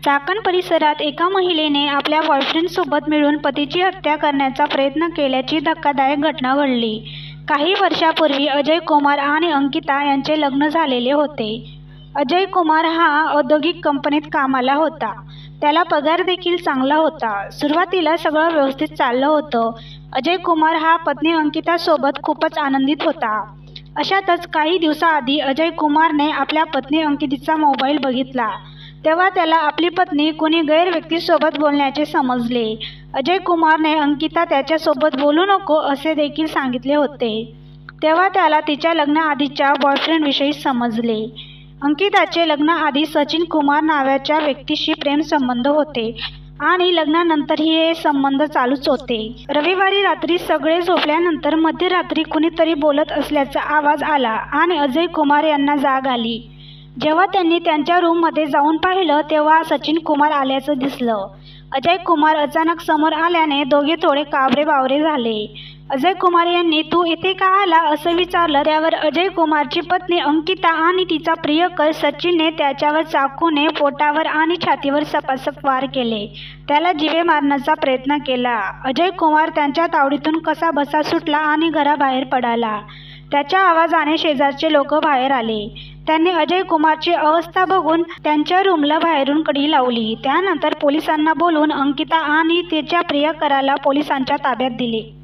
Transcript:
चाकण परिसरात एका महिलेने आपल्या बॉयफ्रेंडसोबत मिळून पतीची हत्या करण्याचा प्रयत्न केल्याची धक्कादायक घटना घडली. काही वर्षांपूर्वी अजय कुमार आणि अंकिता यांचे लग्न झालेले होते. अजय कुमार हा औद्योगिक कंपनीत कामाला होता. त्याला पगार देखील चांगला होता. सुरुवातीला सगळं व्यवस्थित चाललं होतं. अजय कुमार हा पत्नी अंकितासोबत खूपच आनंदित होता. अशातच काही दिवसाआधी अजय कुमारने आपल्या पत्नी अंकिताचा मोबाईल बघितला. तेव्हा त्याला आपली पत्नी कुणी गैर व्यक्तीसोबत बोलल्याचे समजले. अजय कुमारने अंकिता त्याच्यासोबत बोलू नको असे देखील सांगितले होते. तेव्हा त्याला तिच्या लग्नाआधीच्या बॉयफ्रेंडविषयी समजले. अंकिताचे लग्नाआधी सचिन कुमार नावाच्या व्यक्तीशी प्रेमसंबंध होते आणि लग्नानंतरही हे संबंध चालूच होते. रविवारी रात्री सगळे झोपल्यानंतर मध्यरात्री कुणीतरी बोलत असल्याचा आवाज आला आणि अजय कुमार यांना जाग आली. जेव्हा त्यांनी त्यांच्या रूममध्ये जाऊन पाहिलं तेव्हा सचिन कुमार आल्याचं दिसलं. अजय कुमार अचानक समोर आल्याने दोघे थोडे कावरे-बावरे झाले. अजय कुमार यांनी "तू इथे का आला?" असं विचारलं. त्यावर अजय कुमारची पत्नी अंकिता आणि तिचा प्रियकर सचिनने त्याच्यावर चाकूने पोटावर आणि छातीवर सपासप वार केले. त्याला जीवे मारण्याचा प्रयत्न केला. अजय कुमार त्यांच्या तावडीतून कसाबसा सुटला आणि घराबाहेर पळाला. त्याच्या आवाजाने शेजारचे लोक बाहेर आले. त्यांनी अजय कुमारची अवस्था बघून त्यांच्या रूमला बाहेरून कडी लावली. त्यानंतर पोलिसांना बोलवून अंकिता आणि तिच्या प्रियकराला पोलिसांच्या ताब्यात दिले.